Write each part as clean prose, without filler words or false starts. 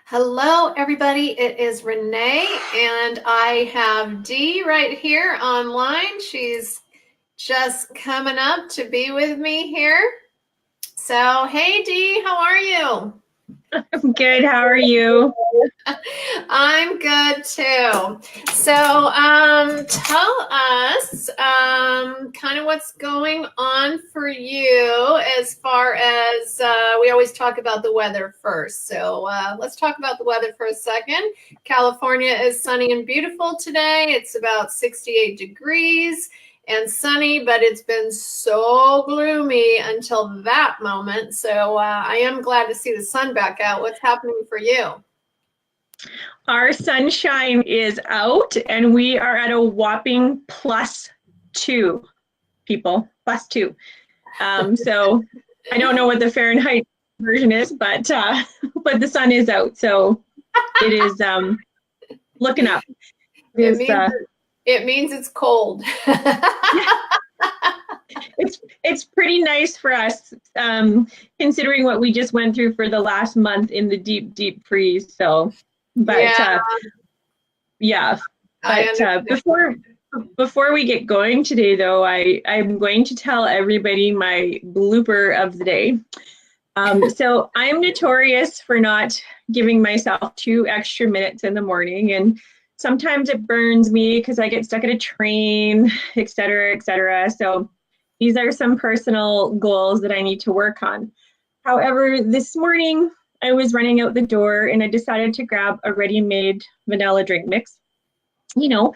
Hello, everybody. It is Renee, and I have Dee right here online. She's just coming up to be with me here. So, hey, Dee, how are you? I'm good. How are you? I'm good too. So, tell us kind of what's going on for you as far as we always talk about the weather first. So, let's talk about the weather for a second. California is sunny and beautiful today. It's about 68 degrees and sunny, but it's been so gloomy until that moment. So, I am glad to see the sun back out. What's happening for you? Our sunshine is out, and we are at a whopping +2 people, +2. So I don't know what the Fahrenheit version is, but but the sun is out, so it is looking up. It It is, means it means it's cold. it's pretty nice for us, considering what we just went through for the last month in the deep freeze. So, but Yeah, yeah. I But understand. before we get going today, though, I'm going to tell everybody my blooper of the day. So I'm notorious for not giving myself 2 extra minutes in the morning, and sometimes it burns me because I get stuck at a train, et cetera, et cetera. So these are some personal goals that I need to work on. However, this morning I was running out the door and I decided to grab a ready-made vanilla drink mix. You know,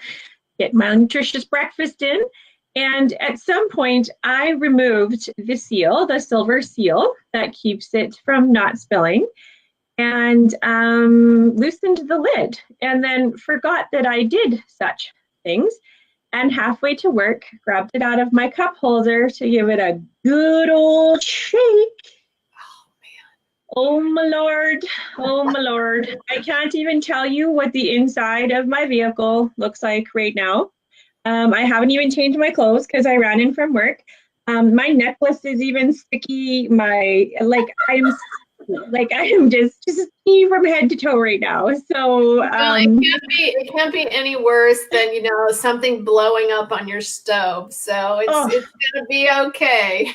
get my nutritious breakfast in. And at some point, I removed the seal, the silver seal that keeps it from not spilling, and loosened the lid, and then forgot that I did such things. And halfway to work, grabbed it out of my cup holder to give it a good old shake. Oh my lord, oh my lord. I can't even tell you what the inside of my vehicle looks like right now. I haven't even changed my clothes because I ran in from work. My necklace is even sticky. I am just sticky from head to toe right now. So Well, it can't be any worse than, something blowing up on your stove. So it's oh it's gonna be okay.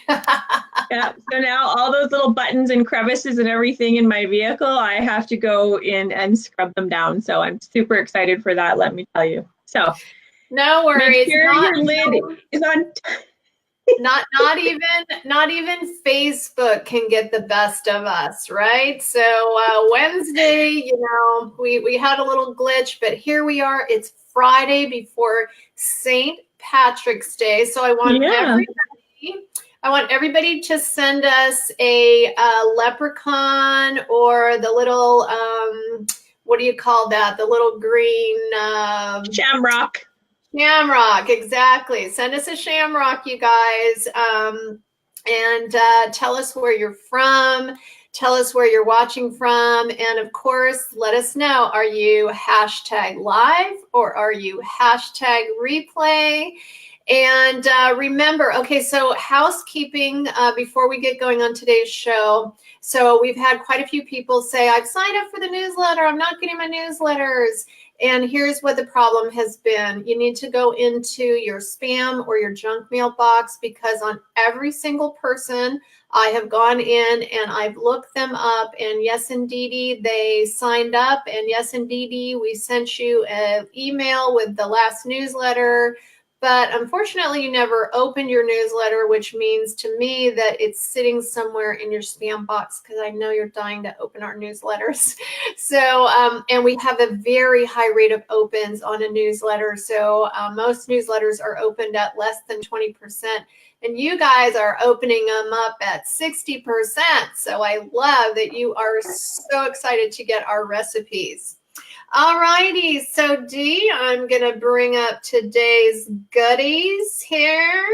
yeah. So now all those little buttons and crevices and everything in my vehicle, I have to go in and scrub them down. So I'm super excited for that, let me tell you. So No make worries. sure Not your lid is on. not even Facebook can get the best of us, right? So Wednesday, we had a little glitch, but here we are. It's Friday before St. Patrick's Day. So Yeah. I want everybody to send us a leprechaun or the little what do you call that? The little green Shamrock. shamrock, exactly. Send us a shamrock, you guys. And tell us where you're from. Tell us where you're watching from. And of course, let us know, are you hashtag live or are you hashtag replay? And remember, okay, so housekeeping before we get going on today's show. So we've had quite a few people say, I've signed up for the newsletter. I'm not getting my newsletters. And here's what the problem has been. You need to go into your spam or your junk mail box, because on every single person, I have gone in and I've looked them up, and yes, indeedy, they signed up, and yes, indeedy, we sent you an email with the last newsletter. But unfortunately, you never opened your newsletter, which means to me that it's sitting somewhere in your spam box, because I know you're dying to open our newsletters. So, and we have a very high rate of opens on a newsletter. So most newsletters are opened at less than 20%. And you guys are opening them up at 60%. So I love that you are so excited to get our recipes. All righty, so Dee, I'm going to bring up today's goodies here.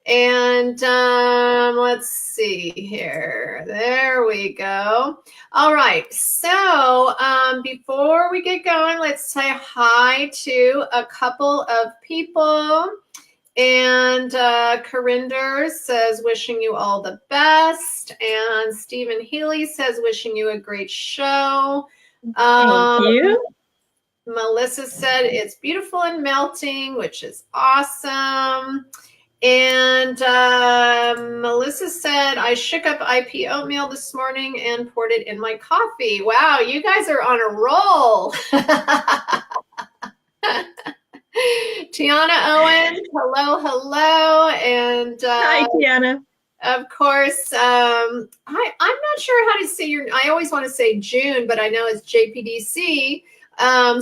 And let's see here. There we go. All right, so before we get going, let's say hi to a couple of people. And Corinder says, wishing you all the best. And Stephen Healy says, wishing you a great show. Thank you. Melissa said it's beautiful and melting, which is awesome. And Melissa said, I shook up IP oatmeal this morning and poured it in my coffee. Wow, you guys are on a roll. Tiana Owens, hello. And Hi, Tiana. of course, I'm not sure how to say I always want to say June, but I know it's JPDC.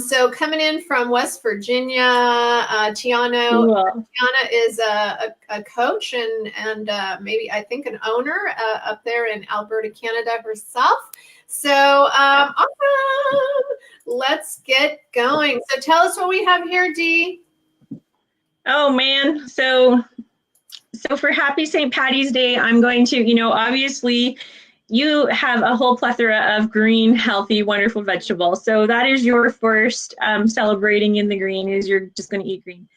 So coming in from West Virginia, Tiana. Cool. Tiana is a coach and maybe I think an owner up there in Alberta, Canada herself. So awesome. Let's get going. So tell us what we have here, Dee. Oh man, so for Happy St. Patty's Day, I'm going to, obviously you have a whole plethora of green, healthy, wonderful vegetables. So that is your first celebrating in the green, is you're just going to eat green.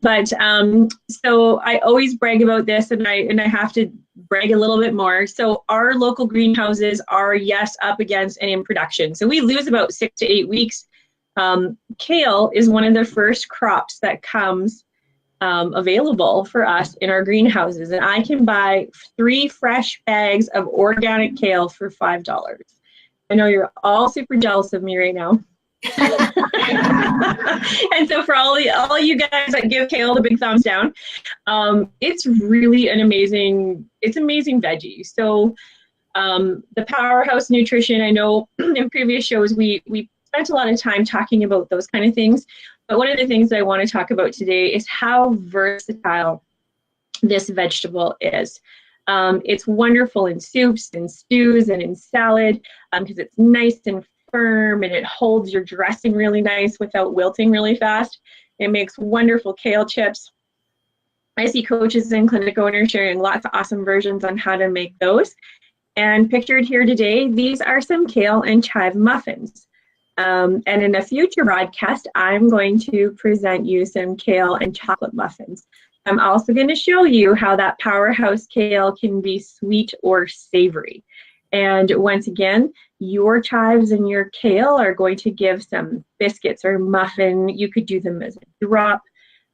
But so I always brag about this, and I have to brag a little bit more. So our local greenhouses are, yes, up against and in production. So we lose about 6 to 8 weeks. Kale is one of the first crops that comes available for us in our greenhouses, and I can buy 3 fresh bags of organic kale for $5. I know you're all super jealous of me right now. And so for all you guys that give kale the big thumbs down, it's really amazing veggie. So the Powerhouse Nutrition, I know in previous shows we spent a lot of time talking about those kind of things. But one of the things that I want to talk about today is how versatile this vegetable is. It's wonderful in soups and stews and in salad because it's nice and firm and it holds your dressing really nice without wilting really fast. It makes wonderful kale chips. I see coaches and clinic owners sharing lots of awesome versions on how to make those. And pictured here today, these are some kale and chive muffins. And in a future broadcast, I'm going to present you some kale and chocolate muffins. I'm also going to show you how that Powerhouse kale can be sweet or savory. And once again, your chives and your kale are going to give some biscuits or muffin. You could do them as a drop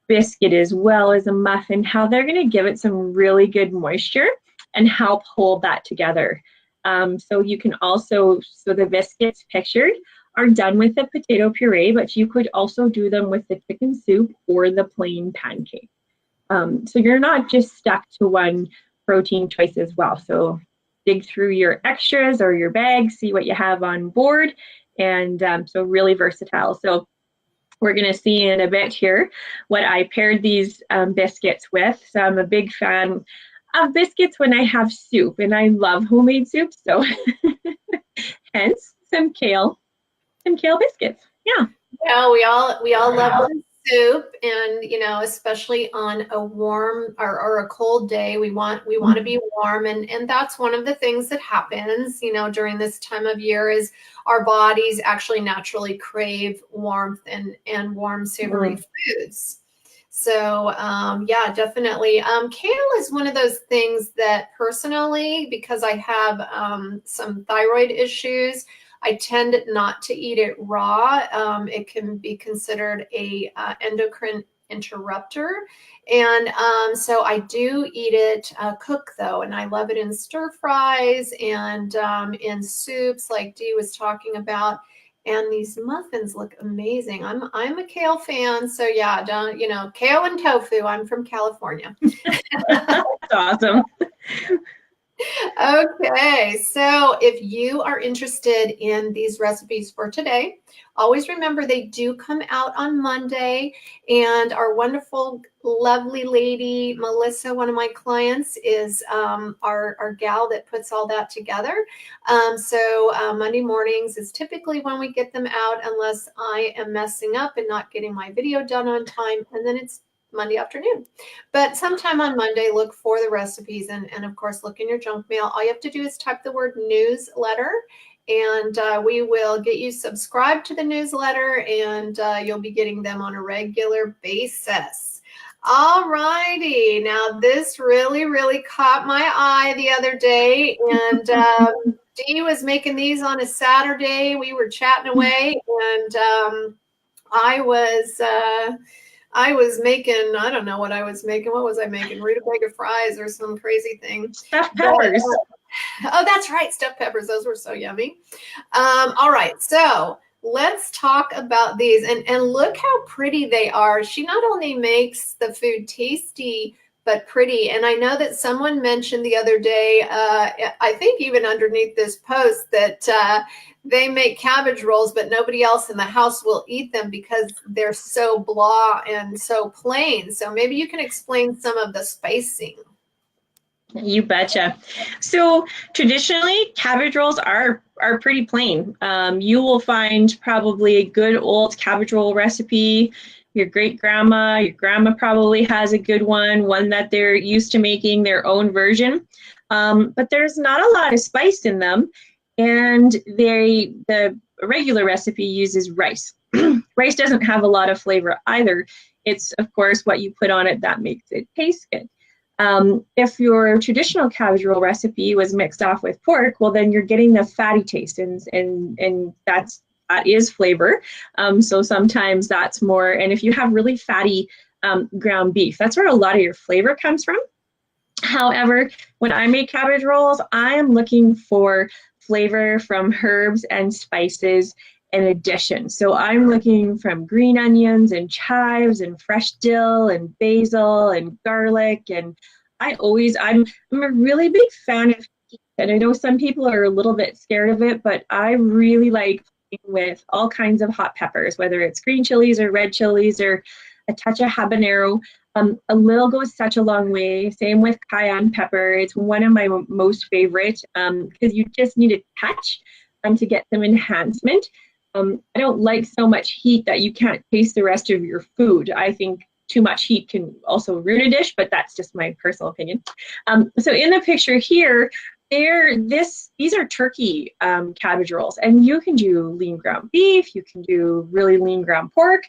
biscuit as well as a muffin, how they're going to give it some really good moisture and help hold that together. So you can also, so the biscuits pictured are done with the potato puree, but you could also do them with the chicken soup or the plain pancake. So you're not just stuck to one protein choice as well. So dig through your extras or your bag, see what you have on board, and so really versatile. So we're going to see in a bit here what I paired these biscuits with. So I'm a big fan of biscuits when I have soup, and I love homemade soup, so hence some kale biscuits. Yeah. Yeah, we all love soup, and especially on a warm or a cold day, we want to be warm, and that's one of the things that happens, during this time of year is our bodies actually naturally crave warmth and warm savory foods. So yeah, definitely. Kale is one of those things that personally, because I have some thyroid issues, I tend not to eat it raw. It can be considered a endocrine interrupter. And so I do eat it cooked though. And I love it in stir fries and in soups like Dee was talking about. And these muffins look amazing. I'm a kale fan. So yeah, kale and tofu. I'm from California. That's awesome. Okay, so if you are interested in these recipes for today, always remember they do come out on Monday, and our wonderful, lovely lady, Melissa, one of my clients, is our gal that puts all that together. So Monday mornings is typically when we get them out, unless I am messing up and not getting my video done on time, and then it's Monday afternoon. But sometime on Monday, look for the recipes and of course, look in your junk mail. All you have to do is type the word newsletter, and we will get you subscribed to the newsletter, and you'll be getting them on a regular basis. All righty. Now, this really, really caught my eye the other day, and Dee was making these on a Saturday. We were chatting away, and I was making, I don't know what I was making. What was I making? Rutabaga fries or some crazy thing. Stuffed peppers. Oh, that's right. Stuffed peppers. Those were so yummy. All right. So let's talk about these, and look how pretty they are. She not only makes the food tasty, but pretty. And I know that someone mentioned the other day, I think even underneath this post, that they make cabbage rolls, but nobody else in the house will eat them because they're so blah and so plain. So maybe you can explain some of the spicing. You betcha. So traditionally, cabbage rolls are pretty plain. You will find probably a good old cabbage roll recipe. Your great grandma, your grandma probably has a good one that they're used to making their own version. But there's not a lot of spice in them, and the regular recipe uses rice. Rice doesn't have a lot of flavor either. It's, of course, what you put on it that makes it taste good. If your traditional cabbage roll recipe was mixed off with pork, well, then you're getting the fatty taste, and that is flavor. So sometimes that's more, and if you have really fatty ground beef, that's where a lot of your flavor comes from. However, when I make cabbage rolls, I am looking for flavor from herbs and spices in addition. So I'm looking from green onions and chives and fresh dill and basil and garlic. And I'm a really big fan of heat. And I know some people are a little bit scared of it, but I really like with all kinds of hot peppers, whether it's green chilies or red chilies or a touch of habanero. A little goes such a long way. Same with cayenne pepper. It's one of my most favorite because you just need a touch to get some enhancement. I don't like so much heat that you can't taste the rest of your food. I think too much heat can also ruin a dish, but that's just my personal opinion. So in the picture here, these are turkey cabbage rolls, and you can do lean ground beef, you can do really lean ground pork,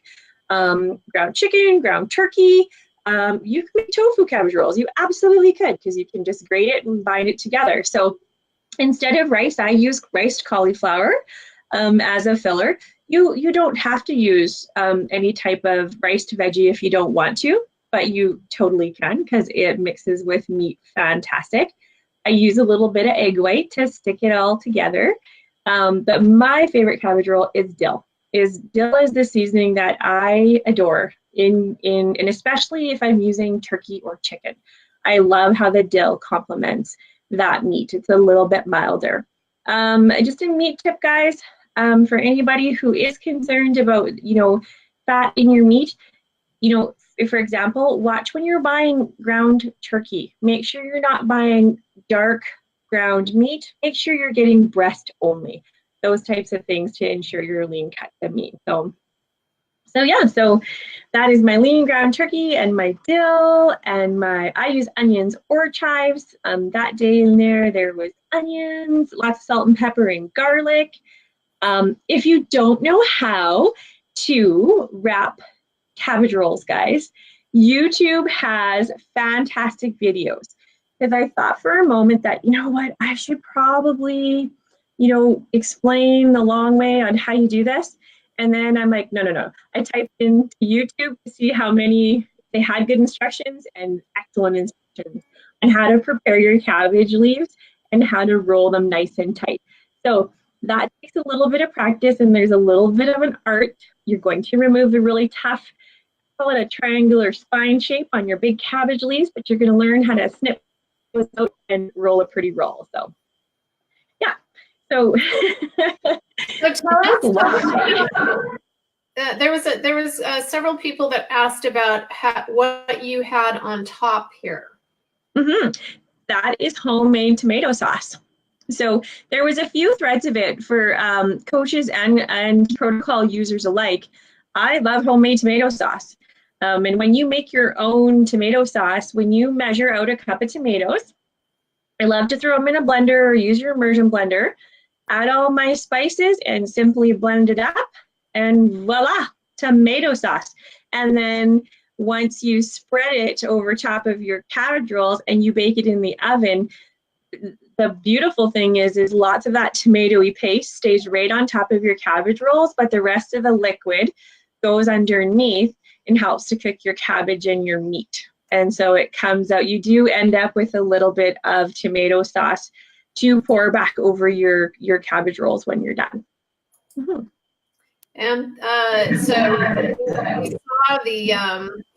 ground chicken, ground turkey. You can make tofu cabbage rolls. You absolutely could, because you can just grate it and bind it together. So instead of rice, I use riced cauliflower as a filler. You don't have to use any type of riced veggie if you don't want to, but you totally can, because it mixes with meat fantastic. I use a little bit of egg white to stick it all together. But my favorite cabbage roll is dill. Dill is the seasoning that I adore, and especially if I'm using turkey or chicken. I love how the dill complements that meat. It's a little bit milder. Just a meat tip, guys, for anybody who is concerned about, fat in your meat, if, for example, watch when you're buying ground turkey. Make sure you're not buying dark ground meat. Make sure you're getting breast only. Those types of things to ensure your lean cuts of meat. So that is my lean ground turkey and my dill, and I use onions or chives. That day in there was onions, lots of salt and pepper and garlic. If you don't know how to wrap cabbage rolls, guys, YouTube has fantastic videos. Because I thought for a moment that, I should probably, explain the long way on how you do this. And then I'm like, no. I typed into YouTube to see how many, they had good instructions and excellent instructions on how to prepare your cabbage leaves and how to roll them nice and tight. So that takes a little bit of practice, and there's a little bit of an art. You're going to remove the really tough, call it a triangular spine shape on your big cabbage leaves, but you're going to learn how to snip those out and roll a pretty roll. So, yeah. So, so tell us. There was several people that asked about what you had on top here. Mm-hmm. That is homemade tomato sauce. So there was a few threads of it for coaches and protocol users alike. I love homemade tomato sauce. And when you make your own tomato sauce, when you measure out a cup of tomatoes, I love to throw them in a blender or use your immersion blender, add all my spices and simply blend it up, and voila, tomato sauce. And then once you spread it over top of your cabbage rolls and you bake it in the oven, the beautiful thing is lots of that tomatoey paste stays right on top of your cabbage rolls, but the rest of the liquid goes underneath and helps to cook your cabbage and your meat. And so it comes out, you do end up with a little bit of tomato sauce to pour back over your cabbage rolls when you're done. Mm-hmm. And so we saw the,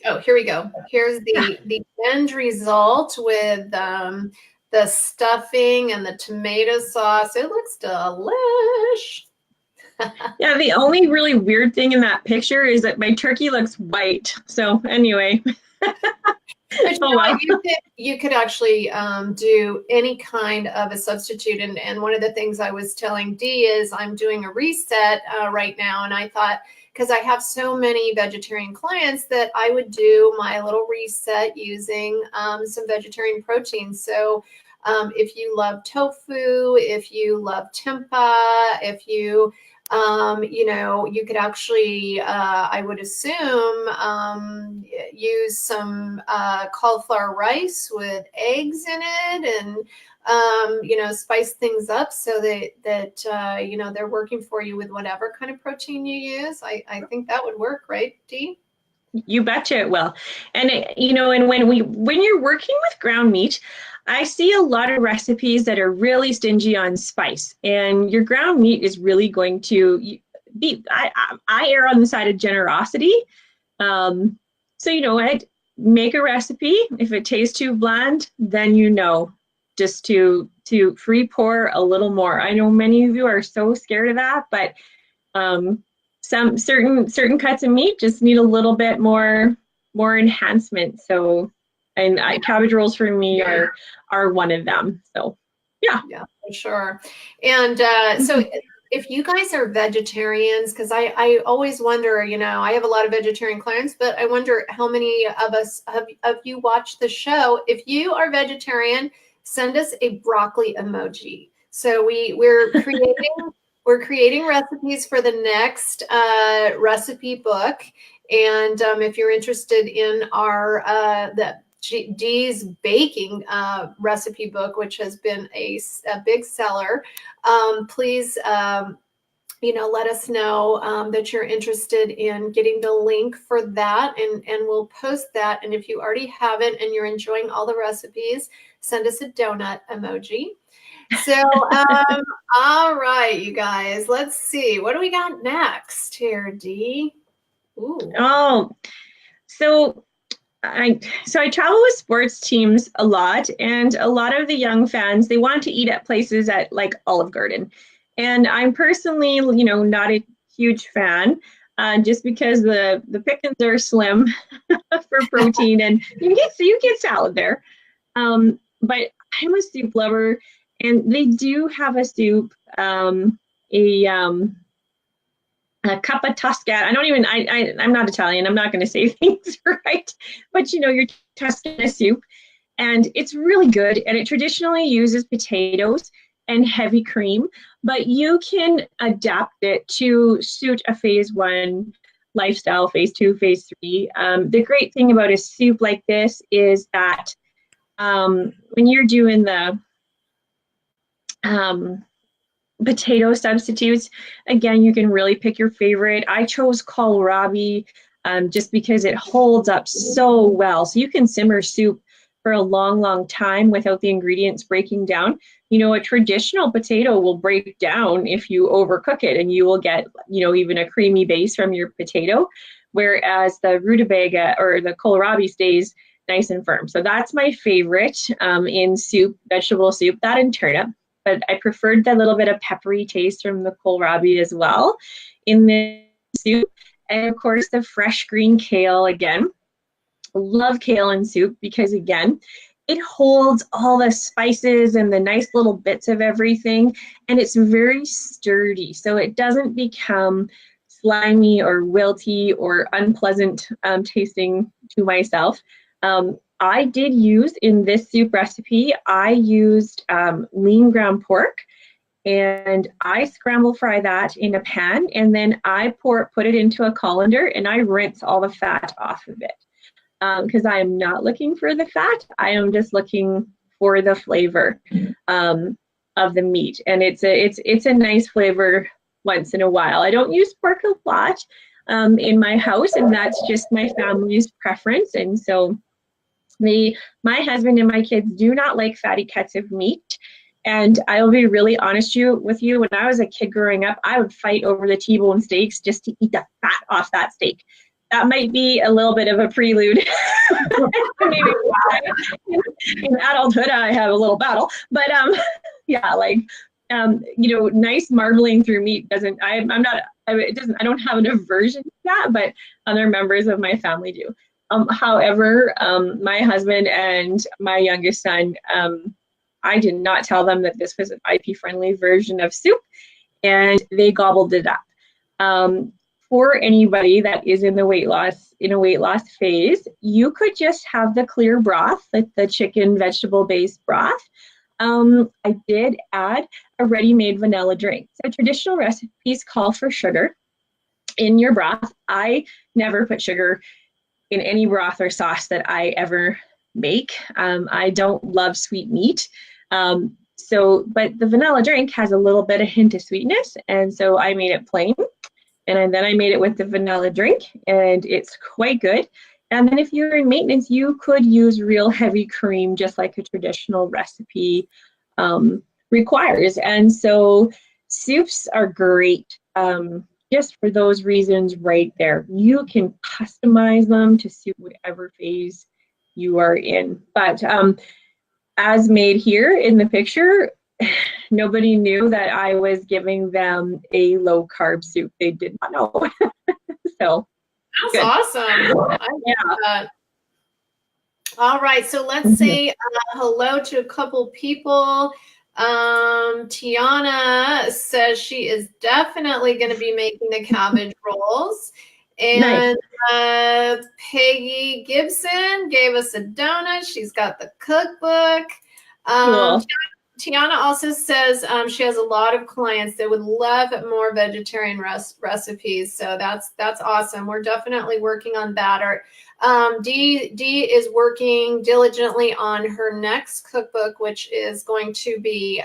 oh, here we go. Here's the end result with the stuffing and the tomato sauce. It looks delish. Yeah, the only really weird thing in that picture is that my turkey looks white. So anyway. But you know what, you could actually do any kind of a substitute. And one of the things I was telling Dee is I'm doing a reset right now. And I thought, because I have so many vegetarian clients, that I would do my little reset using some vegetarian protein. So if you love tofu, if you love tempeh, if you you know, you could actually, I would assume, use some cauliflower rice with eggs in it, and you know, spice things up so that you know, they're working for you with whatever kind of protein you use. I think that would work, right, Dee? You betcha it will. And you know, and when you're working with ground meat, I see a lot of recipes that are really stingy on spice, and your ground meat is really going to be, I err on the side of generosity. So, you know what, make a recipe. If it tastes too bland, then you know, just to free pour a little more. I know many of you are so scared of that, but some certain cuts of meat just need a little bit more enhancement. So, and cabbage rolls for me are one of them. So, yeah, for sure. And so, if you guys are vegetarians, because I always wonder, you know, I have a lot of vegetarian clients, but I wonder how many of us of you watch the show. If you are vegetarian, send us a broccoli emoji. So we're creating. We're creating recipes for the next recipe book. And if you're interested in our Dee's baking recipe book, which has been a big seller, please, you know, let us know that you're interested in getting the link for that, and we'll post that. And if you already have it and you're enjoying all the recipes, send us a donut emoji. So, all right, you guys, let's see. What do we got next here, Dee? Ooh. Oh, so I travel with sports teams a lot, and a lot of the young fans, they want to eat at places at like Olive Garden. And I'm personally, you know, not a huge fan, just because the pickings are slim for protein, and you get salad there. But I'm a soup lover. And they do have a soup, a cup of Tuscany. I'm not Italian. I'm not going to say things right, but you know, your Tuscany soup, and it's really good. And it traditionally uses potatoes and heavy cream, but you can adapt it to suit a phase 1 lifestyle, phase 2, phase 3. The great thing about a soup like this is that when you're doing the potato substitutes, again, you can really pick your favorite. I chose kohlrabi just because it holds up so well. So you can simmer soup for a long time without the ingredients breaking down. You know, a traditional potato will break down if you overcook it, and you will get, you know, even a creamy base from your potato, whereas the rutabaga or the kohlrabi stays nice and firm. So that's my favorite in soup, vegetable soup, that and turnip. But I preferred that little bit of peppery taste from the kohlrabi as well in the soup. And of course, the fresh green kale again. Love kale in soup because, again, it holds all the spices and the nice little bits of everything, and it's very sturdy. So it doesn't become slimy or wilty or unpleasant tasting to myself. I did use in this soup recipe, I used lean ground pork, and I scramble fry that in a pan, and then I put it into a colander, and I rinse all the fat off of it. Because I am not looking for the fat, I am just looking for the flavor. of the meat, and it's a nice flavor once in a while. I don't use pork a lot in my house, and that's just my family's preference. And so my husband and my kids do not like fatty cuts of meat. And I will be really honest with you, when I was a kid growing up, I would fight over the T-bone steaks just to eat the fat off that steak. That might be a little bit of a prelude. Maybe in adulthood, I have a little battle. But yeah, like, nice marbling through meat doesn't, I don't have an aversion to that, but other members of my family do. However, my husband and my youngest son, I did not tell them that this was an IP-friendly version of soup, and they gobbled it up. For anybody that is in a weight loss phase, you could just have the clear broth, like the chicken vegetable-based broth. I did add a ready-made vanilla drink. So traditional recipes call for sugar in your broth. I never put sugar in any broth or sauce that I ever make. I don't love sweet meat. But the vanilla drink has a little bit of hint of sweetness, and so I made it plain. And then I made it with the vanilla drink, and it's quite good. And then if you're in maintenance, you could use real heavy cream, just like a traditional recipe requires. And so soups are great, just for those reasons right there. You can customize them to suit whatever phase you are in. But as made here in the picture, nobody knew that I was giving them a low-carb soup. They did not know. So that's good. Awesome. I love that. All right, so let's say hello to a couple people. Tiana says she is definitely going to be making the cabbage rolls. And nice. Peggy Gibson gave us a donut. She's got the cookbook. Cool. Tiana also says she has a lot of clients that would love more vegetarian recipes. So that's awesome. We're definitely working on that. Dee is working diligently on her next cookbook, which is going to be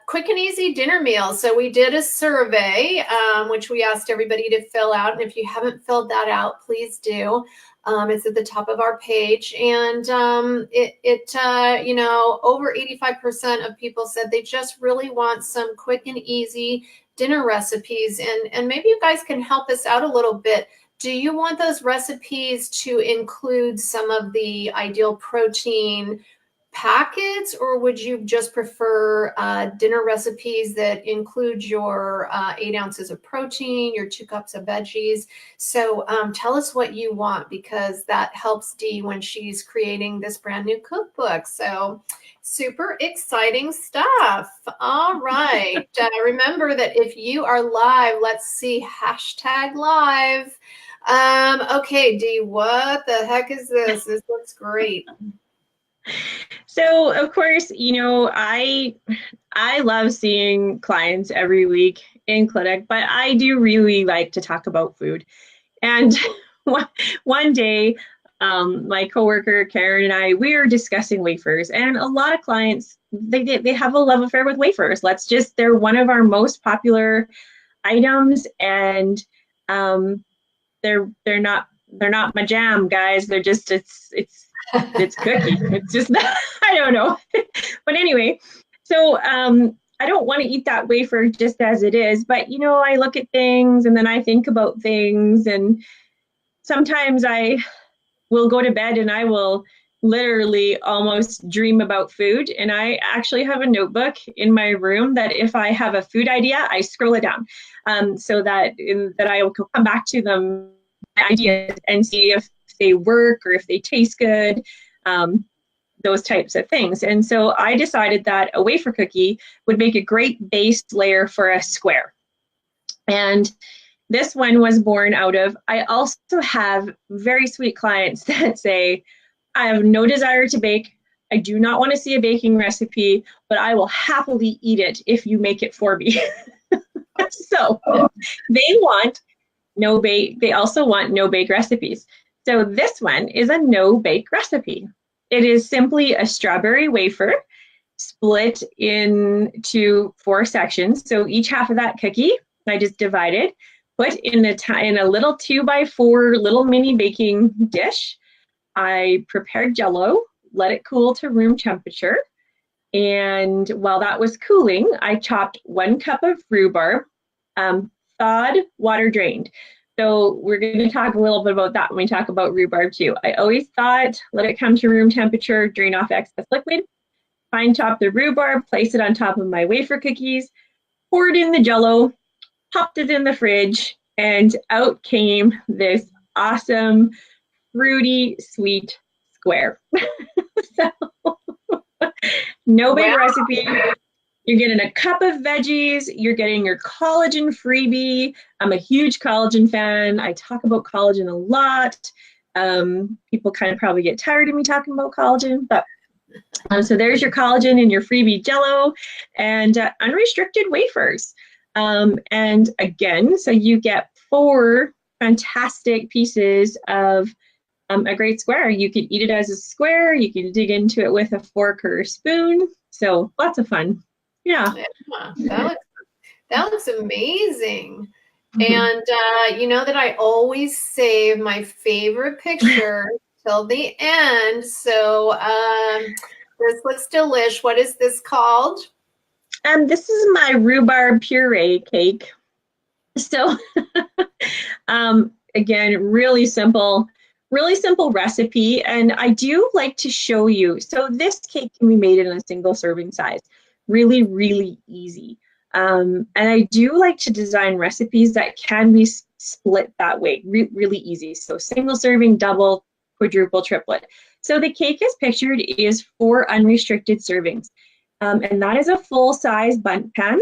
quick and easy dinner meals. So we did a survey, which we asked everybody to fill out. And if you haven't filled that out, please do. It's at the top of our page. And over 85% of people said they just really want some quick and easy dinner recipes. And maybe you guys can help us out a little bit. Do you want those recipes to include some of the ideal protein packets, or would you just prefer dinner recipes that include your 8 ounces of protein, your 2 cups of veggies? So tell us what you want, because that helps Dee when she's creating this brand new cookbook. So super exciting stuff. All right. Remember that if you are live, let's see, #live. Okay, Dee, what the heck is this? This looks great. So of course, I love seeing clients every week in clinic, but I do really like to talk about food. And one day, my coworker Karen and we were discussing wafers, and a lot of clients, they have a love affair with wafers. They're one of our most popular items, and they're not my jam, guys. They're just it's cookie. It's just I don't know. But anyway, so I don't want to eat that wafer just as it is, but I look at things and then I think about things, and sometimes I will go to bed and I will literally almost dream about food. And I actually have a notebook in my room that if I have a food idea, I scroll it down, so that I will come back to them ideas and see if they work or if they taste good, those types of things. And so I decided that a wafer cookie would make a great base layer for a square. And this one was born out of, I also have very sweet clients that say, I have no desire to bake. I do not want to see a baking recipe, but I will happily eat it if you make it for me. So they want no bake. They also want no bake recipes. So this one is a no bake recipe. It is simply a strawberry wafer split into 4 sections. So each half of that cookie, I just divided, put in a little 2x4 little mini baking dish. I prepared Jell-O, let it cool to room temperature. And while that was cooling, I chopped 1 cup of rhubarb, thawed, water drained. So we're going to talk a little bit about that when we talk about rhubarb too. I always thaw it, let it come to room temperature, drain off excess liquid, fine chop the rhubarb, place it on top of my wafer cookies, poured in the Jell-O, popped it in the fridge, and out came this awesome, fruity, sweet square. So, no big recipe. You're getting a cup of veggies. You're getting your collagen freebie. I'm a huge collagen fan. I talk about collagen a lot. People kind of probably get tired of me talking about collagen, but so there's your collagen and your freebie Jell-O and unrestricted wafers. And again, so you get 4 fantastic pieces of a great square. You could eat it as a square. You can dig into it with a fork or a spoon. So lots of fun. Yeah. That looks amazing. And you know that I always save my favorite picture till the end. So this looks delish. What is this called? This is my rhubarb puree cake. So again, really simple recipe. And I do like to show you. So this cake can be made in a single serving size. Really, really easy. And I do like to design recipes that can be split that way, really easy. So single serving, double, quadruple, triplet. So the cake as pictured is 4 unrestricted servings. And that is a full-size bundt pan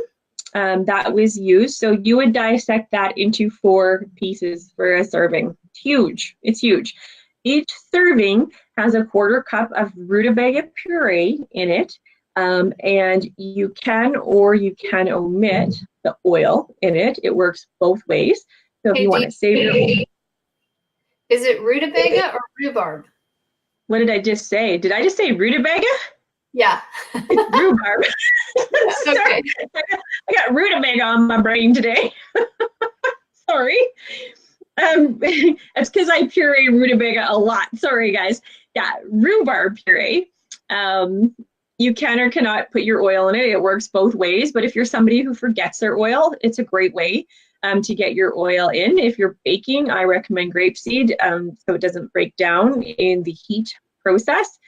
that was used. So you would dissect that into 4 pieces for a serving. It's huge. It's huge. Each serving has a 1/4 cup of rutabaga puree in it. And you can omit the oil in it. It works both ways. So if you want to save your oil. Is it rutabaga or rhubarb? What did I just say? Did I just say rutabaga? Yeah. It's rhubarb. Okay. I got rutabaga on my brain today. Sorry. It's because I puree rutabaga a lot. Sorry, guys. Yeah, rhubarb puree. You can or cannot put your oil in it. It works both ways. But if you're somebody who forgets their oil, it's a great way to get your oil in. If you're baking, I recommend grapeseed so it doesn't break down in the heat process.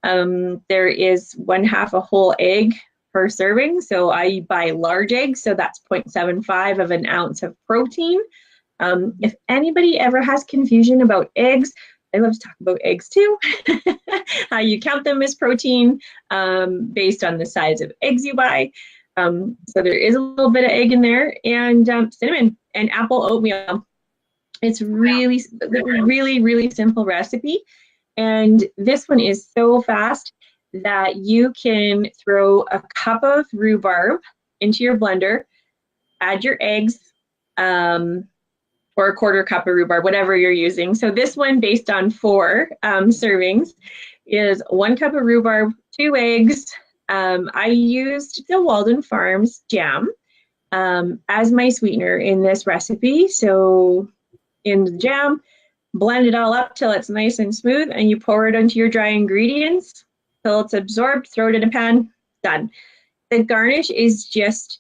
There is 1/2 a whole egg per serving. So I buy large eggs. So that's 0.75 of an ounce of protein. If anybody ever has confusion about eggs, I love to talk about eggs too. How you count them as protein based on the size of eggs you buy. So there is a little bit of egg in there, and cinnamon and apple oatmeal. It's really simple recipe. And this one is so fast that you can throw a cup of rhubarb into your blender, add your eggs, or a 1/4 cup of rhubarb, whatever you're using. So this one, based on 4 servings, is 1 cup of rhubarb, 2 eggs. I used the Walden Farms jam as my sweetener in this recipe. So in the jam, blend it all up till it's nice and smooth, and you pour it onto your dry ingredients till it's absorbed, throw it in a pan, done. The garnish is just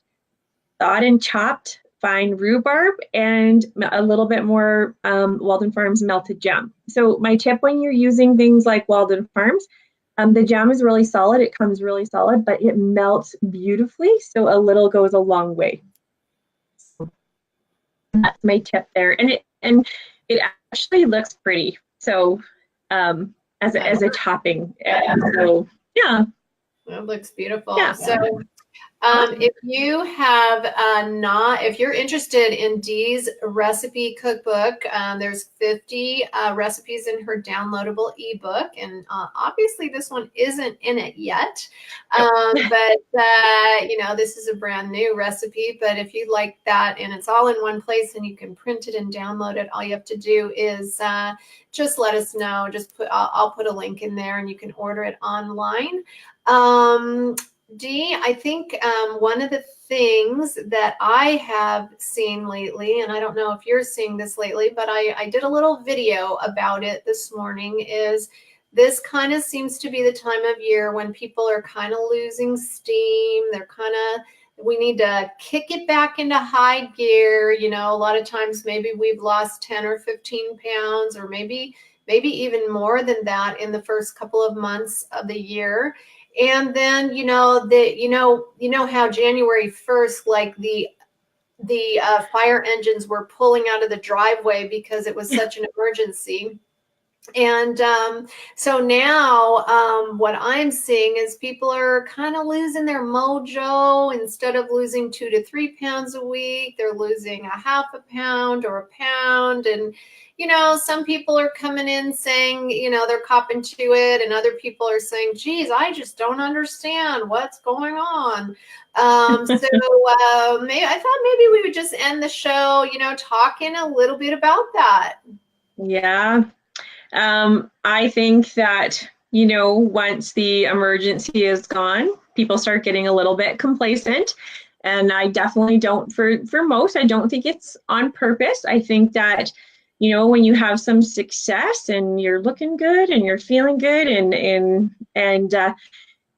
thawed and chopped fine rhubarb and a little bit more Walden Farms melted jam. So my tip when you're using things like Walden Farms, the jam is really solid. It comes really solid, but it melts beautifully. So a little goes a long way. So that's my tip there. And it actually looks pretty. So as a topping. So yeah. It looks beautiful. Yeah. So if you have if you're interested in Dee's recipe cookbook, there's 50 recipes in her downloadable ebook, and obviously this one isn't in it yet, but you know, this is a brand new recipe. But if you like that and it's all in one place and you can print it and download it, all you have to do is just let us know. Just I'll put a link in there and you can order it online. Dee, I think one of the things that I have seen lately, and I don't know if you're seeing this lately, but I did a little video about it this morning, is this kind of seems to be the time of year when people are kind of losing steam. They're kind of, we need to kick it back into high gear. You know, a lot of times maybe we've lost 10 or 15 pounds, or maybe even more than that in the first couple of months of the year. And then, you know how January 1st, like the fire engines were pulling out of the driveway because it was such an emergency. And so now what I'm seeing is people are kind of losing their mojo. Instead of losing 2 to 3 pounds a week, they're losing a half a pound or a pound. And, you know, some people are coming in saying, you know, they're copping to it. And other people are saying, geez, I just don't understand what's going on. Maybe I thought maybe we would just end the show, you know, talking a little bit about that. Yeah. I think that, you know, once the emergency is gone, people start getting a little bit complacent. And I definitely don't, for most, I don't think it's on purpose. I think that, you know, when you have some success and you're looking good and you're feeling good and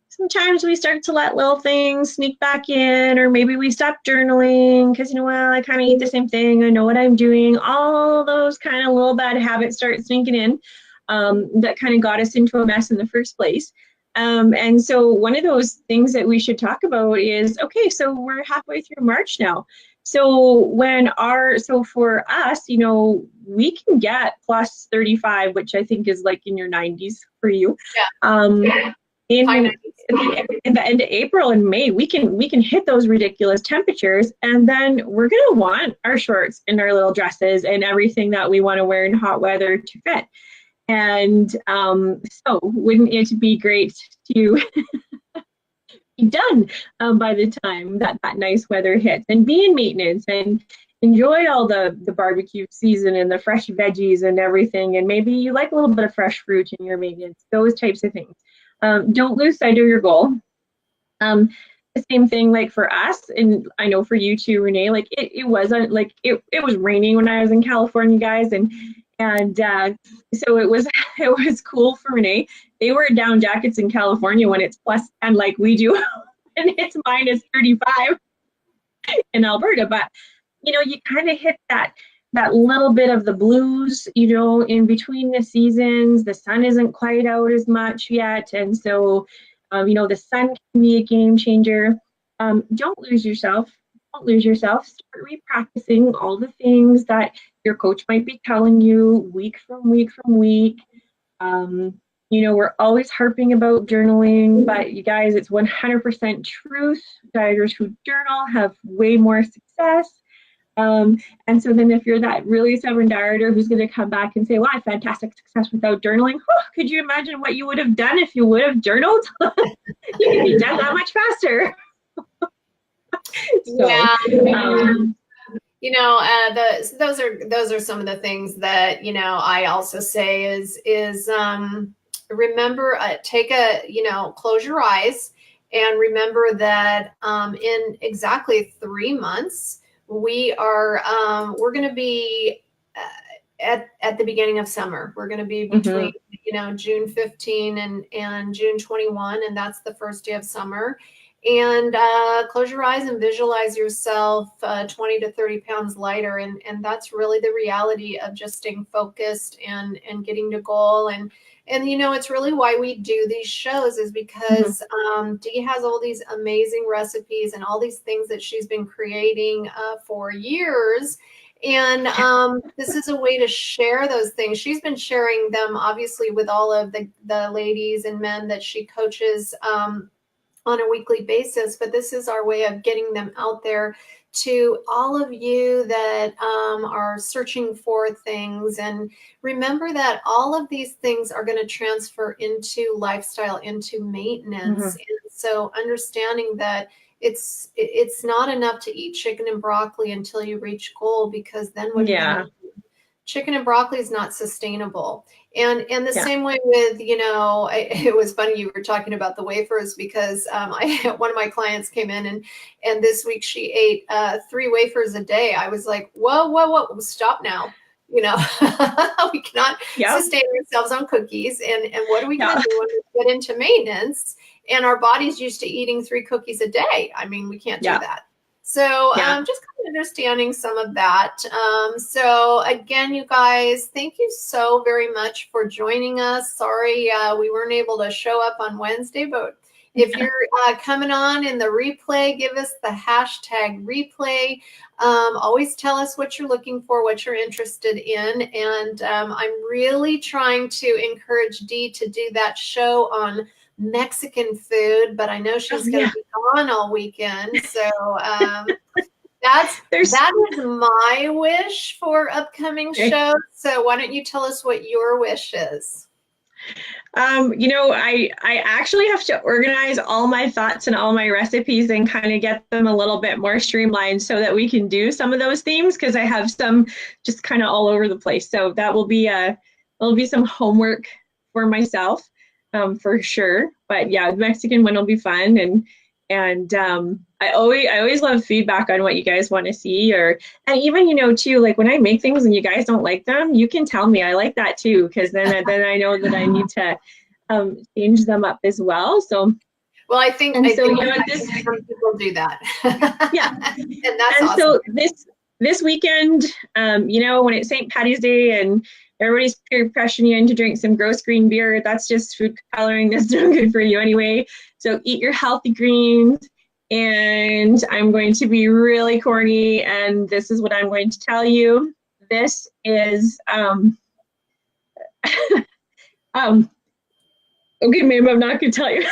sometimes we start to let little things sneak back in, or maybe we stop journaling because, you know, well, I kind of eat the same thing. I know what I'm doing. All those kind of little bad habits start sneaking in that kind of got us into a mess in the first place. And so one of those things that we should talk about is, okay, so we're halfway through March now. So so for us, you know, we can get plus 35, which I think is like in your 90s for you. Yeah. In in the end of April and May, we can hit those ridiculous temperatures, and then we're gonna want our shorts and our little dresses and everything that we want to wear in hot weather to fit. And so, wouldn't it be great to be done by the time that nice weather hits, and be in maintenance and enjoy all the barbecue season and the fresh veggies and everything, and maybe you like a little bit of fresh fruit in your maintenance, those types of things. Don't lose sight of your goal. The same thing, like for us, and I know for you too, Renee, like it wasn't like it was raining when I was in California, guys, and so it was it was cool for Renee. They wear down jackets in California when it's plus 10 like we do, and it's minus 35 in Alberta. But you know, you kind of hit that little bit of the blues, you know, in between the seasons. The sun isn't quite out as much yet, and so you know, the sun can be a game changer. Don't lose yourself. Don't lose yourself. Start repracticing all the things that your coach might be telling you week from week from week. You know, we're always harping about journaling, but you guys, it's 100% truth. Dieters who journal have way more success. And so then if you're that really stubborn dieter who's going to come back and say, well, I had fantastic success without journaling, could you imagine what you would have done if you would have journaled? You could be done that much faster. Yeah. You know, those are some of the things that, you know, I also say is remember, close your eyes and remember that in exactly 3 months, we're going to be at the beginning of summer. We're going to be between, you know, June 15 and June 21, and that's the first day of summer. And close your eyes and visualize yourself 20 to 30 pounds lighter. And that's really the reality of just staying focused and getting to goal. And, you know, it's really why we do these shows is because Dee has all these amazing recipes and all these things that she's been creating for years. And this is a way to share those things. She's been sharing them, obviously, with all of the ladies and men that she coaches on a weekly basis, but this is our way of getting them out there to all of you that are searching for things. And remember that all of these things are going to transfer into lifestyle, into maintenance. And so understanding that it's not enough to eat chicken and broccoli until you reach goal, because then what are you going to do? chicken and broccoli is not sustainable. And the Yeah. same way with, it was funny you were talking about the wafers, because one of my clients came in and this week she ate 3 wafers a day. I was like, whoa, stop now. We cannot Yeah. sustain ourselves on cookies. And what are we going Yeah. to do when we get into maintenance? And our body's used to eating 3 cookies a day. I mean, we can't do Yeah. that. So Yeah. just kind of understanding some of that. So again, you guys, thank you so very much for joining us. Sorry we weren't able to show up on Wednesday, but if you're coming on in the replay, give us the hashtag replay. Always tell us what you're looking for, what you're interested in. And I'm really trying to encourage Dee to do that show on Mexican food, but I know she's going to be gone all weekend. So that is my wish for upcoming shows. So why don't you tell us what your wish is? I actually have to organize all my thoughts and all my recipes and kind of get them a little bit more streamlined so that we can do some of those themes, because I have some just kind of all over the place. So that will be some homework for myself, for sure. But yeah, the Mexican one will be fun, and I always love feedback on what you guys want to see, and even too, like when I make things and you guys don't like them, you can tell me. I like that too, because then I know that I need to change them up as well. So I think some people do that. Yeah, and that's and awesome. So this weekend, when it's St. Patty's Day and everybody's peer pressuring you in to drink some gross green beer, that's just food coloring. That's not good for you anyway. So eat your healthy greens. And I'm going to be really corny, and this is what I'm going to tell you. This is okay, maybe I'm not going to tell you.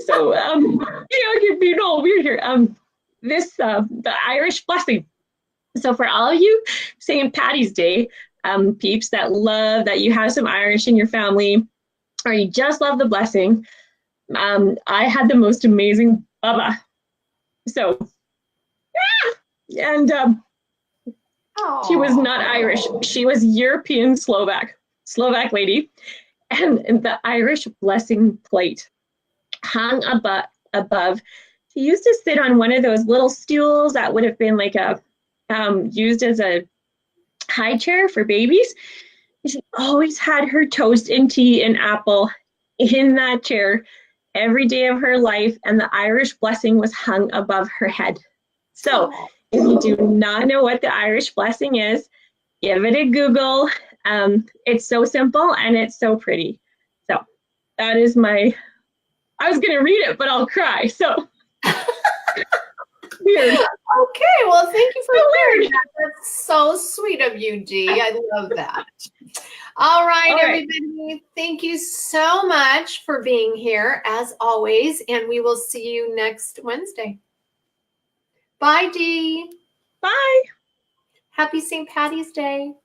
So you're being all weird here. The Irish blessing. So for all of you St. Patty's Day peeps that love that you have some Irish in your family, or you just love the blessing, I had the most amazing Bubba. So, and she was not Irish. She was European Slovak lady. And the Irish blessing plate hung above. She used to sit on one of those little stools that would have been like used as a high chair for babies. She always had her toast and tea and apple in that chair every day of her life, and the Irish blessing was hung above her head. So if you do not know what the Irish blessing is, give it a Google. It's so simple and it's so pretty. So that is I was going to read it, but I'll cry. So weird. Okay, well, thank you for sharing that. That's so sweet of you, Dee. I love that. All right, everybody. Thank you so much for being here, as always, and we will see you next Wednesday. Bye, Dee. Bye. Happy St. Patty's Day.